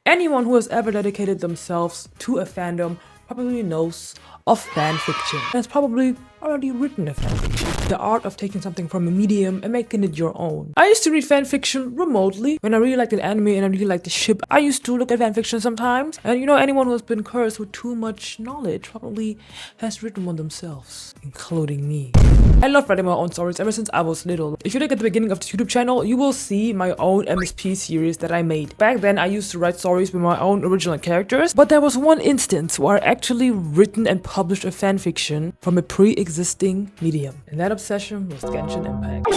Anyone who has ever dedicated themselves to a fandom probably knows of fanfiction. And has probably already written a fanfiction. The art of taking something from a medium and making it your own. I used to read fanfiction remotely. When I really liked an anime and I really liked the ship, I used to look at fanfiction sometimes. And you know, anyone who has been cursed with too much knowledge probably has written one themselves, including me. I love writing my own stories ever since I was little. If you look at the beginning of this YouTube channel, you will see my own MSP series that I made. Back then, I used to write stories with my own original characters, but there was one instance where I actually written and published a fanfiction from a pre-existing medium. And that obsession was Genshin Impact.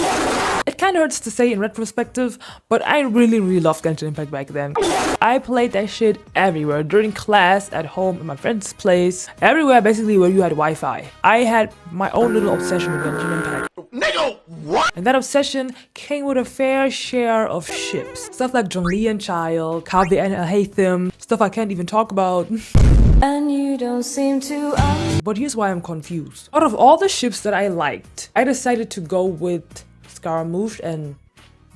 It kinda hurts to say in retrospective, but I really loved Genshin Impact back then. I played that shit everywhere, during class, at home, at my friend's place, everywhere basically where you had Wi-Fi. I had my own little obsession with Genshin Impact. Nigga, what? And that obsession came with a fair share of ships. Stuff like Zhongli and Childe, Calvi and I hate them, stuff I can't even talk about. And you don't seem to But here's why I'm confused. Out of all the ships that I liked, I decided to go with Scaramouche and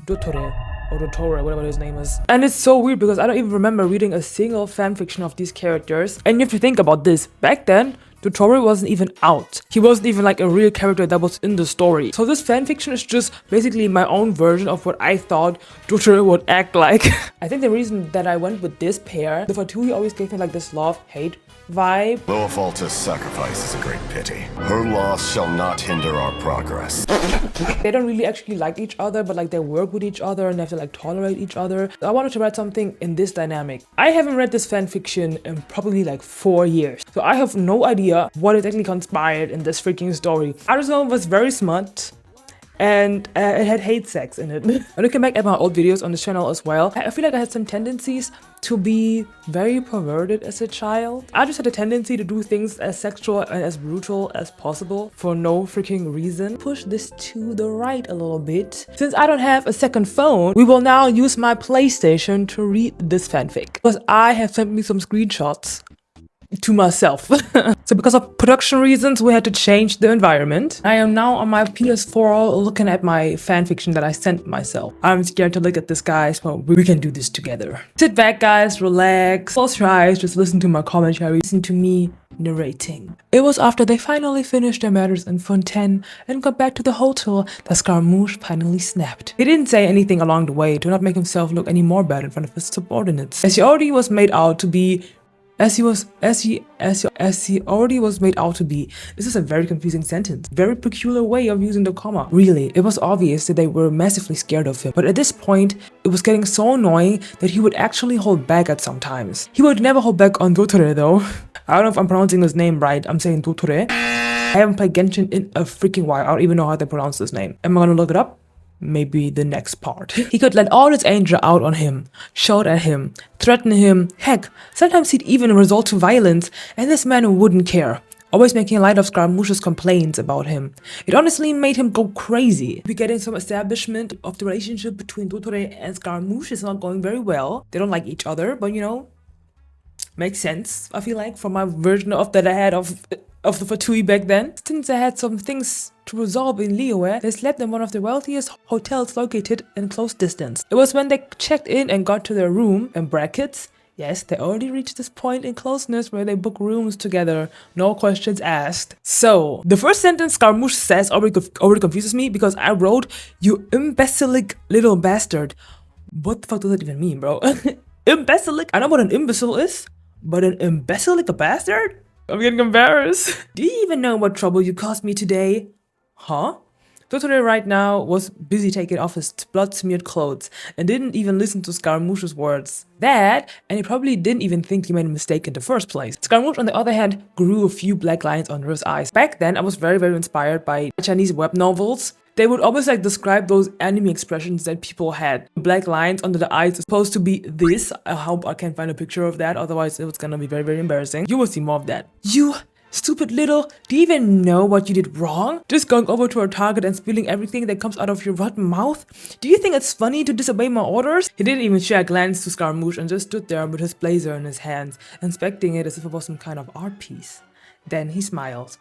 dottore, or dottore, whatever his name is. And it's so weird because I don't even remember reading a single fanfiction of these characters. And you have to think about this. Back then, dottore wasn't even out. He wasn't even like a real character that was in the story. So this fanfiction is just basically my own version of what I thought dottore would act like. I think the reason that I went with this pair, the Fatui always gave me like this love-hate vibe. Loafalta's sacrifice is a great pity. Her loss shall not hinder our progress. They don't really actually like each other, but like they work with each other and they have to like tolerate each other. So I wanted to write something in this dynamic. I haven't read this fanfiction in probably like 4 years. So I have no idea what exactly conspired in this freaking story. I just know it was very smart. And it had hate sex in it. And looking back at my old videos on this channel as well, I feel like I had some tendencies to be very perverted as a child. I just had a tendency to do things as sexual and as brutal as possible for no freaking reason. Push this to the right a little bit. Since I don't have a second phone, we will now use my PlayStation to read this fanfic. Because I have sent me some screenshots to myself. So because of production reasons, we had to change the environment. I am now on my PS4 looking at my fanfiction that I sent myself. I'm scared to look at this, guys, but we can do this together. Sit back, guys, relax, close your eyes, just listen to my commentary, listen to me narrating. It was after they finally finished their matters in Fontaine and got back to the hotel that Scaramouche finally snapped. He didn't say anything along the way to not make himself look any more bad in front of his subordinates, as he already was made out to be. As he already was made out to be. This is a very confusing sentence. Very peculiar way of using the comma. Really, it was obvious that they were massively scared of him. But at this point, it was getting so annoying that he would actually hold back at some times. He would never hold back on dottore though. I don't know if I'm pronouncing his name right. I'm saying dottore. I haven't played Genshin in a freaking while. I don't even know how they pronounce this name. Am I gonna look it up? Maybe the next part. He could let all his anger out on him, shout at him, threaten him, heck, sometimes he'd even resort to violence, and this man wouldn't care, always making light of Scaramouche's complaints about him. It honestly made him go crazy. We're getting some establishment of the relationship between dottore and Scaramouche is not going very well. They don't like each other, but you know, makes sense, I feel like, from my version of that I had of the Fatui back then. Since I had some things to resolve in Liyue, they slept in one of the wealthiest hotels located in close distance. It was when they checked in and got to their room, in brackets, yes, they already reached this point in closeness where they book rooms together, no questions asked. So, the first sentence Scaramouche says already confuses me because I wrote, "You imbecilic little bastard." What the fuck does that even mean, bro? Imbecilic? I know what an imbecile is, but an imbecilic a bastard? I'm getting embarrassed. Do you even know what trouble you caused me today? Huh? Dottore right now was busy taking off his blood-smeared clothes and didn't even listen to Scaramouche's words. That, and he probably didn't even think he made a mistake in the first place. Scaramouche, on the other hand, grew a few black lines under his eyes. Back then, I was very inspired by Chinese web novels. They would always like describe those anime expressions that people had. Black lines under the eyes is supposed to be this. I hope I can find a picture of that, otherwise it's gonna be very embarrassing. You will see more of that. You stupid little, do you even know what you did wrong? Just going over to our target and spilling everything that comes out of your rotten mouth? Do you think it's funny to disobey my orders? He didn't even share a glance to Scaramouche and just stood there with his blazer in his hands, inspecting it as if it was some kind of art piece. Then he smiled.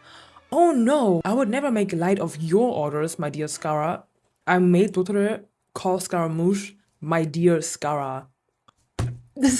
"Oh no, I would never make light of your orders, my dear Scara. I made dottore call Scaramouche my dear Scara." This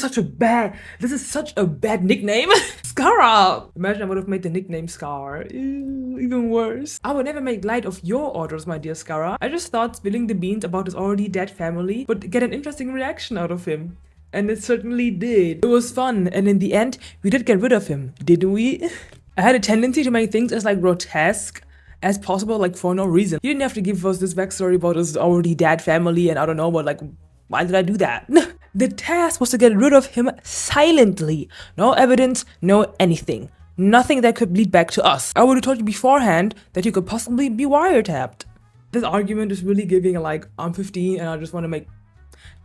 is such a bad nickname. Scara! Imagine I would have made the nickname Scar. Ew, even worse. I would never make light of your orders, my dear Scara. I just thought spilling the beans about his already dead family would get an interesting reaction out of him. And it certainly did. It was fun, and in the end, we did get rid of him, didn't we? I had a tendency to make things as like grotesque as possible, like for no reason. You didn't have to give us this backstory about his already dead family and I don't know, but like, why did I do that? The task was to get rid of him silently. No evidence, no anything. Nothing that could lead back to us. I would have told you beforehand that you could possibly be wiretapped. This argument is really giving like, I'm 15 and I just want to make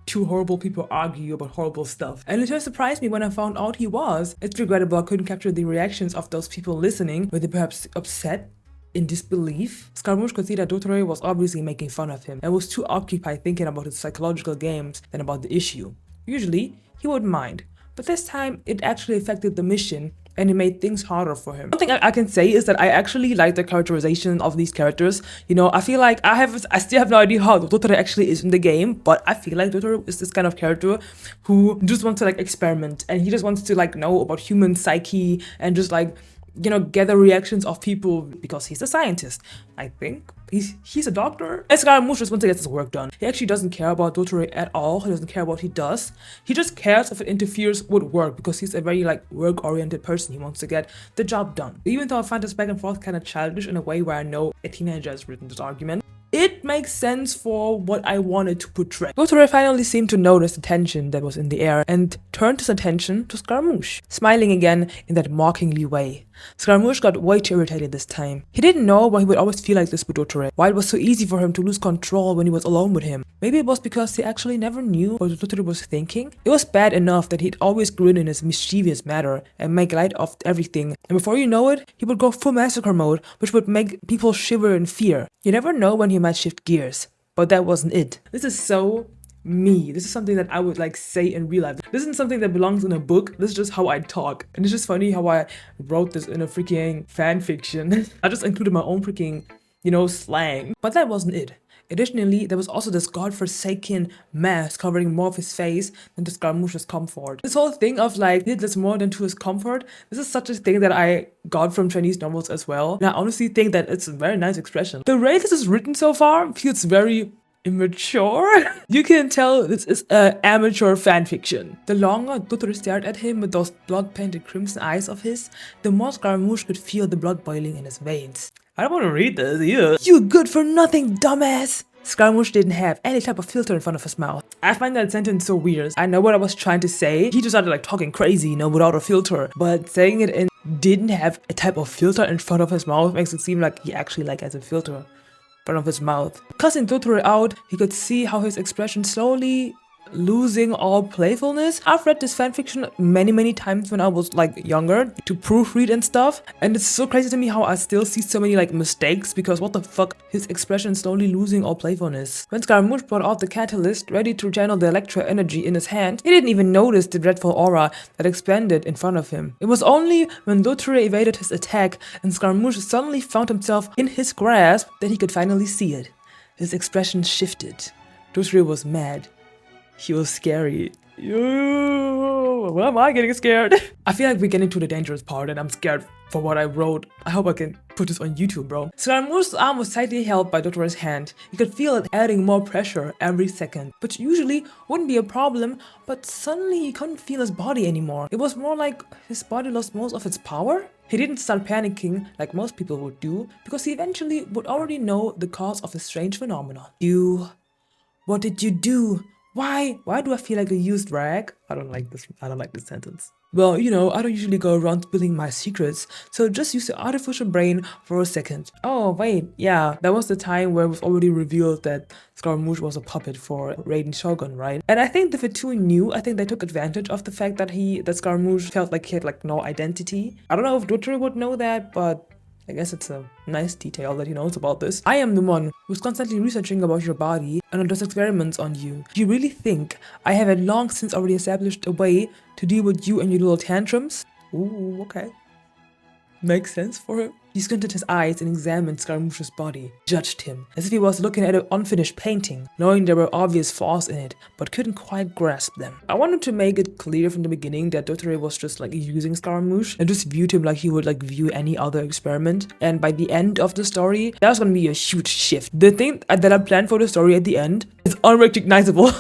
two horrible people argue about horrible stuff. And it just surprised me when I found out he was. It's regrettable I couldn't capture the reactions of those people listening. Were they perhaps upset? In disbelief? Scaramouche could see that dottore was obviously making fun of him and was too occupied thinking about his psychological games than about the issue. Usually, he wouldn't mind, but this time it actually affected the mission and it made things harder for him. One thing I can say is that I actually like the characterization of these characters. You know, I feel like I still have no idea how dottore actually is in the game, but I feel like dottore is this kind of character who just wants to like experiment and he just wants to like know about human psyche and just like, you know, gather reactions of people because he's a scientist. I think he's a doctor. And Scaramouche just wants to get his work done. He actually doesn't care about dottore at all. He doesn't care what he does. He just cares if it interferes with work because he's a very like work-oriented person. He wants to get the job done. Even though I find this back and forth kind of childish in a way where I know a teenager has written this argument, it makes sense for what I wanted to portray. Dottore finally seemed to notice the tension that was in the air and turned his attention to Scaramouche, smiling again in that mockingly way. Scaramouche got way too irritated this time. He didn't know why he would always feel like this with dottore, why it was so easy for him to lose control when he was alone with him. Maybe it was because he actually never knew what dottore was thinking. It was bad enough that he'd always grin in his mischievous manner and make light of everything, and before you know it, he would go full massacre mode, which would make people shiver in fear. You never know when he might shift gears, but that wasn't it. This is so me. This is something that I would like say in real life. This isn't something that belongs in a book. This is just how I talk. And it's just funny how I wrote this in a freaking fan fiction. I just included my own freaking, you know, slang. But that wasn't it. Additionally, there was also this godforsaken mask covering more of his face than to Scaramouche's comfort. This whole thing of like, he did this more than to his comfort, this is such a thing that I got from Chinese novels as well. And I honestly think that it's a very nice expression. The way this is written so far feels very immature. You can tell this is amateur fanfiction. The longer dottore stared at him with those blood-painted crimson eyes of his, the more Scaramouche could feel the blood boiling in his veins. I don't want to read this, You good for nothing, dumbass! Scaramouche didn't have any type of filter in front of his mouth. I find that sentence so weird. I know what I was trying to say. He just started like talking crazy, you know, without a filter. But saying it in didn't have a type of filter in front of his mouth makes it seem like he actually like has a filter in front of his mouth. Cussing dottore out, he could see how his expression slowly losing all playfulness. I've read this fanfiction many times when I was like younger to proofread and stuff, and it's so crazy to me how I still see so many like mistakes because what the fuck, his expression slowly losing all playfulness. When Scaramouche brought out the catalyst ready to channel the electro energy in his hand, he didn't even notice the dreadful aura that expanded in front of him. It was only when dottore evaded his attack and Scaramouche suddenly found himself in his grasp that he could finally see it. His expression shifted. Dottore was mad. He was scary. Why am I getting scared? I feel like we're getting to the dangerous part and I'm scared for what I wrote. I hope I can put this on YouTube, bro. Scaramouche's arm was tightly held by dottore's hand. You could feel it adding more pressure every second, which usually wouldn't be a problem, but suddenly he couldn't feel his body anymore. It was more like his body lost most of its power. He didn't start panicking like most people would do, because he eventually would already know the cause of this strange phenomenon. What did you do? Why do I feel like a used rag? I don't like this sentence. Well, you know, I don't usually go around spilling my secrets, so just use the artificial brain for a second. Oh, wait, yeah, that was the time where it was already revealed that Scaramouche was a puppet for Raiden Shogun, right? And I think the two knew, I think they took advantage of the fact that Scaramouche felt like he had like no identity. I don't know if dottore would know that, but I guess it's a nice detail that he knows about this. I am the one who's constantly researching about your body and does experiments on you. Do you really think I have long since already established a way to deal with you and your little tantrums? Ooh, okay. Makes sense for him. He squinted his eyes and examined Scaramouche's body, judged him, as if he was looking at an unfinished painting, knowing there were obvious flaws in it, but couldn't quite grasp them. I wanted to make it clear from the beginning that dottore was just like using Scaramouche and just viewed him like he would like view any other experiment. And by the end of the story, that was gonna be a huge shift. The thing that I planned for the story at the end is unrecognizable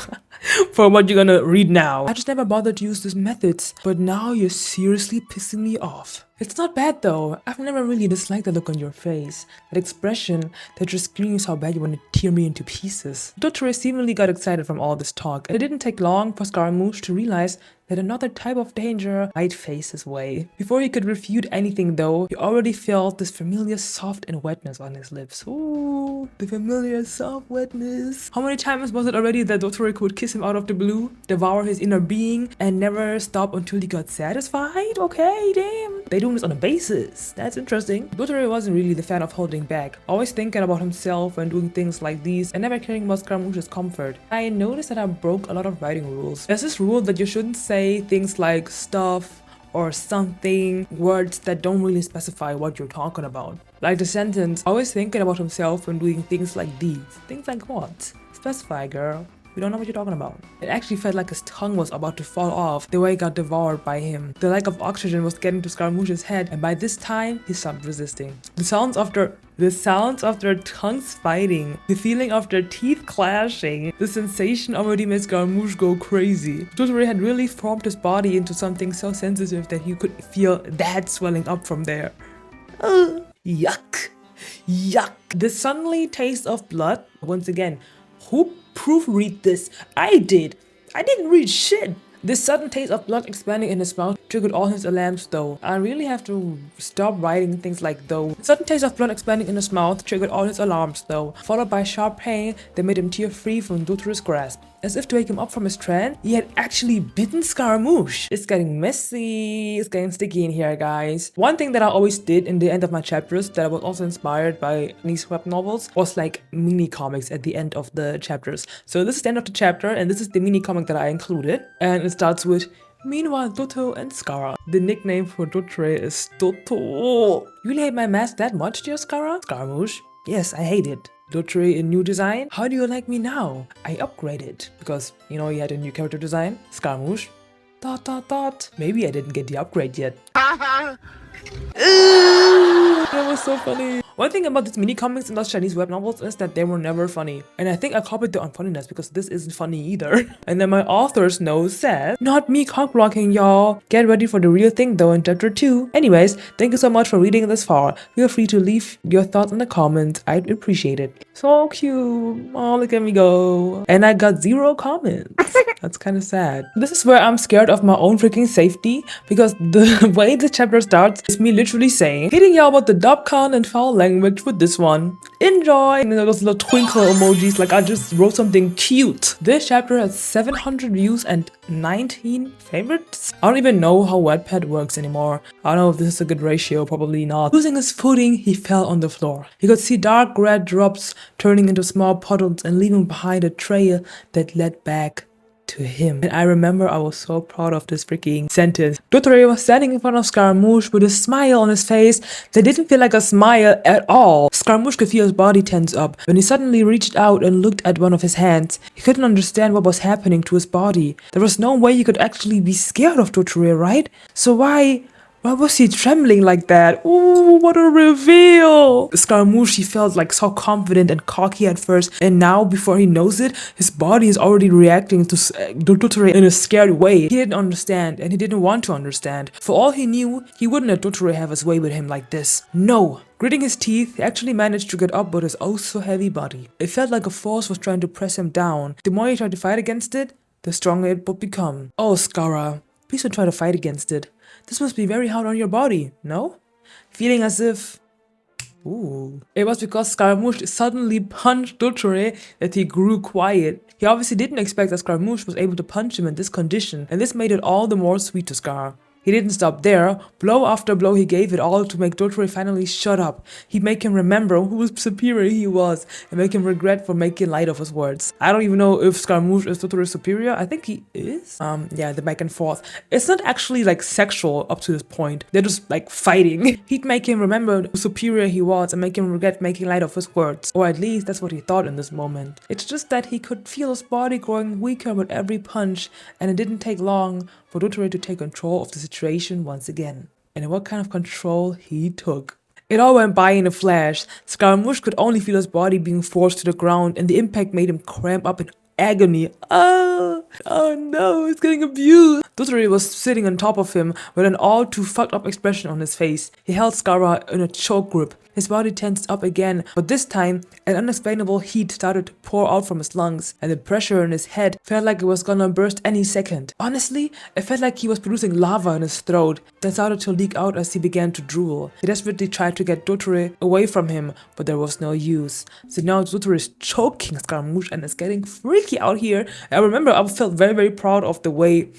for what you're gonna read now. I just never bothered to use these methods, but now you're seriously pissing me off. It's not bad though. I've never really disliked the look on your face. That expression that just screams how bad you want to tear me into pieces. dottore seemingly got excited from all this talk. It didn't take long for Scaramouche to realize that another type of danger might face his way. Before he could refute anything though, he already felt this familiar soft and wetness on his lips. Ooh, the familiar soft wetness. How many times was it already that dottore could kiss him out of the blue, devour his inner being, and never stop until he got satisfied? Okay, damn. They doing this on a basis. That's interesting. dottore wasn't really the fan of holding back, always thinking about himself when doing things like these and never caring about Scaramouche's comfort. I noticed that I broke a lot of writing rules. There's this rule that you shouldn't say things like stuff or something, words that don't really specify what you're talking about. Like the sentence, always thinking about himself when doing things like these. Things like what? Specify, girl. We don't know what you're talking about. It actually felt like his tongue was about to fall off the way it got devoured by him. The lack of oxygen was getting to Scaramouche's head, and by this time, he stopped resisting. The sounds of their tongues fighting, the feeling of their teeth clashing, the sensation already made Scaramouche go crazy. dottore had really formed his body into something so sensitive that he could feel that swelling up from there. Yuck. Yuck. The suddenly taste of blood. Once again, who proofread this? I did. I didn't read shit. This sudden taste of blood expanding in his mouth triggered all his alarms though. I really have to stop writing things like though. The sudden taste of blood expanding in his mouth triggered all his alarms though, followed by sharp pain that made him tear free from dottore's grasp. As if to wake him up from his trance, he had actually bitten Scaramouche. It's getting messy, it's getting sticky in here, guys. One thing that I always did in the end of my chapters that I was also inspired by these web novels was like mini comics at the end of the chapters. So this is the end of the chapter and this is the mini comic that I included. And it starts with, meanwhile, Dotto and Scara. The nickname for dottore is Dotto. You really hate my mask that much, dear Scara? Scaramouche? Yes, I hate it. dottore in new design? How do you like me now? I upgraded. Because, you know, you had a new character design. Scaramouche. ... Maybe I didn't get the upgrade yet. That was so funny. One thing about these mini comics and those Chinese web novels is that they were never funny. And I think I copied the unfunniness because this isn't funny either. And then my author's note says, not me cockblocking, y'all. Get ready for the real thing though in chapter 2. Anyways, thank you so much for reading this far. Feel free to leave your thoughts in the comments. I'd appreciate it. So cute. Oh, look at me go. And I got 0 comments. That's kind of sad. This is where I'm scared of my own freaking safety because the way the chapter starts is me literally saying, hitting y'all about the dubcon and foul language with this one. Enjoy! And then those little twinkle emojis like I just wrote something cute. This chapter has 700 views and 19 favorites. I don't even know how Wattpad works anymore. I don't know if this is a good ratio, probably not. Losing his footing, he fell on the floor. He could see dark red drops turning into small puddles and leaving behind a trail that led back to him. And I remember I was so proud of this freaking sentence. dottore was standing in front of Scaramouche with a smile on his face that didn't feel like a smile at all. Scaramouche could feel his body tense up when he suddenly reached out and looked at one of his hands. He couldn't understand what was happening to his body. There was no way he could actually be scared of dottore, right? So why was he trembling like that? Ooh, what a reveal! Scaramouche, he felt like so confident and cocky at first, and now, before he knows it, his body is already reacting to dottore in a scared way. He didn't understand, and he didn't want to understand. For all he knew, he wouldn't let dottore have his way with him like this. No! Gritting his teeth, he actually managed to get up with his oh-so-heavy body. It felt like a force was trying to press him down. The more he tried to fight against it, the stronger it would become. Oh, Scara, please don't try to fight against it. This must be very hard on your body, no? Feeling as if... Ooh. It was because Scaramouche suddenly punched dottore that he grew quiet. He obviously didn't expect that Scaramouche was able to punch him in this condition, and this made it all the more sweet to Scar. He didn't stop there. Blow after blow he gave it all to make dottore finally shut up. He'd make him remember who superior he was and make him regret for making light of his words. I don't even know if Scaramouche is dottore's superior. I think he is. Yeah, the back and forth. It's not actually like sexual up to this point. They're just like fighting. He'd make him remember how superior he was and make him regret making light of his words. Or at least that's what he thought in this moment. It's just that he could feel his body growing weaker with every punch, and it didn't take long for dottore to take control of the situation once again. And what kind of control he took. It all went by in a flash. Scaramouche could only feel his body being forced to the ground, and the impact made him cramp up in agony. Oh no, he's getting abused. Dottore was sitting on top of him with an all too fucked up expression on his face. He held Scara in a choke grip. His body tensed up again, but this time an unexplainable heat started to pour out from his lungs, and the pressure in his head felt like it was gonna burst any second. Honestly, it felt like he was producing lava in his throat that started to leak out as he began to drool. He desperately tried to get dottore away from him, but there was no use. So now dottore is choking Scaramouche and it's getting freaky out here. I remember I felt very, very proud of the way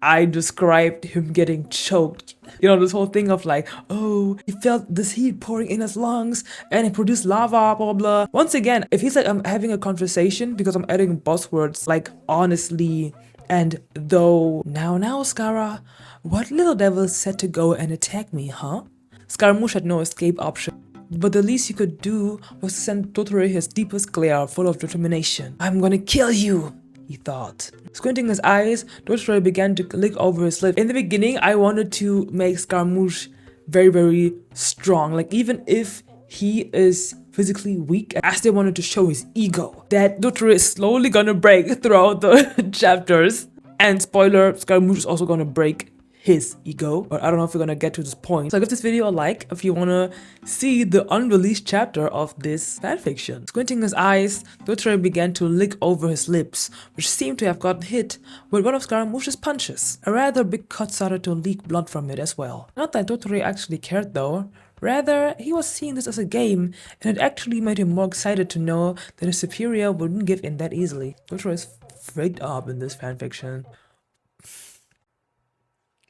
I described him getting choked. You know, this whole thing of like, oh, he felt this heat pouring in his lungs and it produced lava, blah, blah. Once again, it feels like I'm having a conversation because I'm adding buzzwords like honestly and though. Now, Scara, what little devil said to go and attack me, huh? Scaramouche had no escape option. But the least he could do was to send dottore his deepest glare full of determination. I'm gonna kill you, he thought. Squinting his eyes, dottore began to lick over his lip. In the beginning, I wanted to make Scaramouche very, very strong. Like, even if he is physically weak, I still wanted to show his ego. That dottore is slowly gonna break throughout the chapters. And spoiler, Scaramouche is also gonna break his ego, but I don't know if we're gonna get to this point. So give this video a like if you wanna see the unreleased chapter of this fanfiction. Squinting his eyes, dottore began to lick over his lips, which seemed to have gotten hit with one of Scaramouche's punches. A rather big cut started to leak blood from it as well. Not that dottore actually cared though. Rather, he was seeing this as a game, and it actually made him more excited to know that his superior wouldn't give in that easily. Dottore is freaked up in this fanfiction.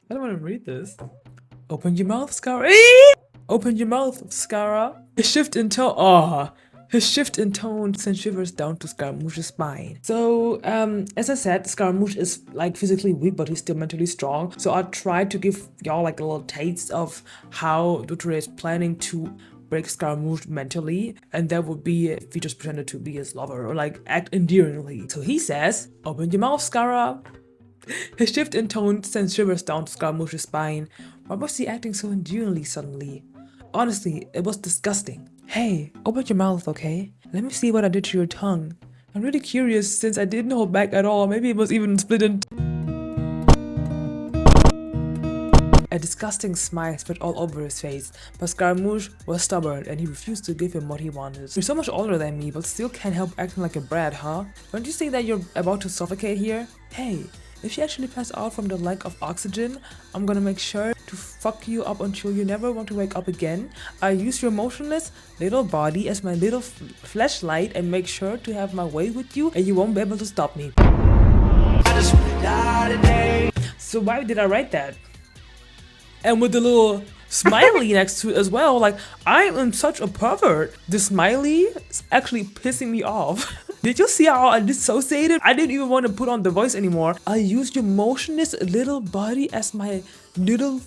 I don't want to read this. Open your mouth, Scara. Open your mouth, Scara. His shift in tone sent shivers down to Scaramouche's spine. So, as I said, Scaramouche is like physically weak, but he's still mentally strong. So I tried to give y'all like a little taste of how dottore is planning to break Scaramouche mentally, and that would be if he just pretended to be his lover or like act endearingly. So he says, "Open your mouth, Scara." His shift in tone sends shivers down to Scaramouche's spine. Why was he acting so endearingly suddenly? Honestly, it was disgusting. Hey, open your mouth, okay? Let me see what I did to your tongue. I'm really curious since I didn't hold back at all. Maybe it was even split in. A disgusting smile spread all over his face, but Scaramouche was stubborn and he refused to give him what he wanted. You're so much older than me, but still can't help acting like a brat, huh? Don't you see that you're about to suffocate here? Hey, if you actually pass out from the lack of oxygen, I'm gonna make sure to fuck you up until you never want to wake up again. I use your motionless little body as my little flashlight and make sure to have my way with you, and you won't be able to stop me. So why did I write that? And with the little smiley next to it as well, like, I am such a pervert. The smiley is actually pissing me off. Did you see how I dissociated? I didn't even want to put on the voice anymore. I used your motionless little body as my little...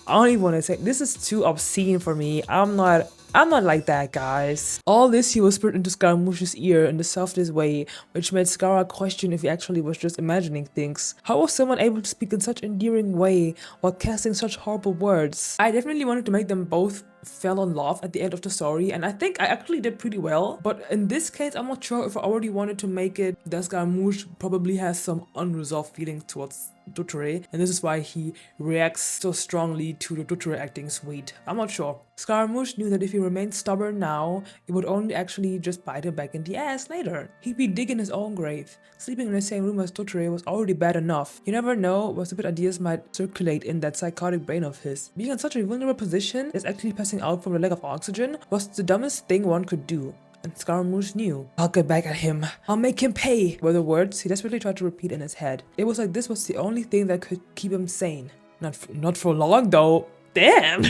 I don't even want to say... This is too obscene for me. I'm not like that, guys. All this he whispered into Scaramouche's ear in the softest way, which made Scara question if he actually was just imagining things. How was someone able to speak in such an endearing way while casting such horrible words? I definitely wanted to make them both fell in love at the end of the story, and I think I actually did pretty well. But in this case, I'm not sure if I already wanted to make it that Scaramouche probably has some unresolved feelings towards dottore, and this is why he reacts so strongly to the dottore acting sweet. I'm not sure. Scaramouche knew that if he remained stubborn now, it would only actually just bite him back in the ass later. He'd be digging his own grave. Sleeping in the same room as dottore was already bad enough. You never know what stupid ideas might circulate in that psychotic brain of his. Being in such a vulnerable position, is actually passing out from the lack of oxygen, was the dumbest thing one could do. And Scaramouche knew. I'll get back at him. I'll make him pay, were the words he desperately tried to repeat in his head. It was like this was the only thing that could keep him sane. Not for long though. Damn!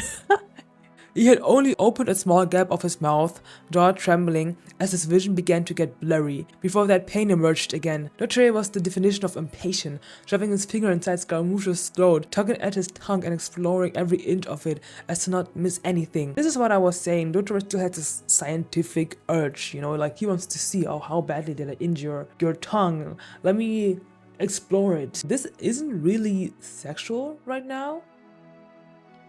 He had only opened a small gap of his mouth, jaw trembling, as his vision began to get blurry. Before that, pain emerged again. Dottore was the definition of impatient, shoving his finger inside Scaramouche's throat, tugging at his tongue and exploring every inch of it as to not miss anything. This is what I was saying. Dottore still had this scientific urge, you know, like he wants to see, oh, how badly did I injure your tongue? Let me explore it. This isn't really sexual right now.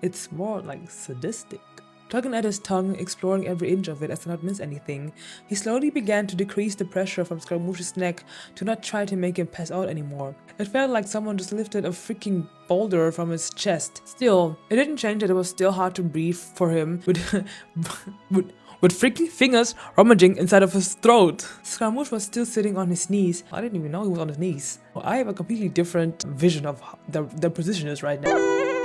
It's more like sadistic. Tugging at his tongue, exploring every inch of it as to not miss anything, he slowly began to decrease the pressure from Scaramouche's neck to not try to make him pass out anymore. It felt like someone just lifted a freaking boulder from his chest. Still, it didn't change that it was still hard to breathe for him with freaking fingers rummaging inside of his throat. Scaramouche was still sitting on his knees. I didn't even know he was on his knees. Well, I have a completely different vision of the position is right now.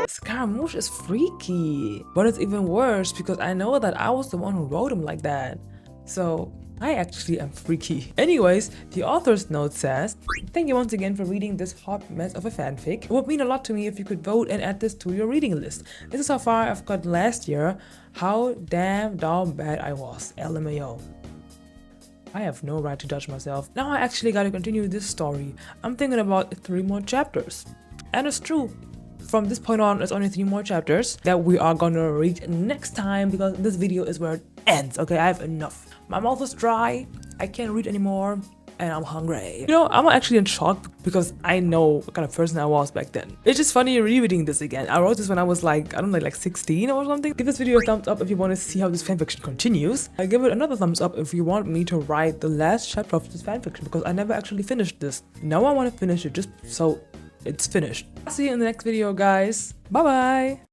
Scaramouche is freaky, but it's even worse because I know that I was the one who wrote him like that. So I actually am freaky. Anyways, the author's note says, thank you once again for reading this hot mess of a fanfic. It would mean a lot to me if you could vote and add this to your reading list. This is how far I've got last year. How damn bad I was. LMAO. I have no right to judge myself. Now I actually gotta continue this story. I'm thinking about 3 more chapters. And it's true. From this point on, there's only 3 more chapters that we are gonna read next time because this video is where it ends. Okay, I have enough. My mouth is dry, I can't read anymore, and I'm hungry. You know, I'm actually in shock because I know what kind of person I was back then. It's just funny rereading this again. I wrote this when I was like, I don't know, like 16 or something. Give this video a thumbs up if you want to see how this fanfiction continues. I give it another thumbs up if you want me to write the last chapter of this fanfiction because I never actually finished this. Now I want to finish it just so it's finished. I'll see you in the next video, guys. Bye bye.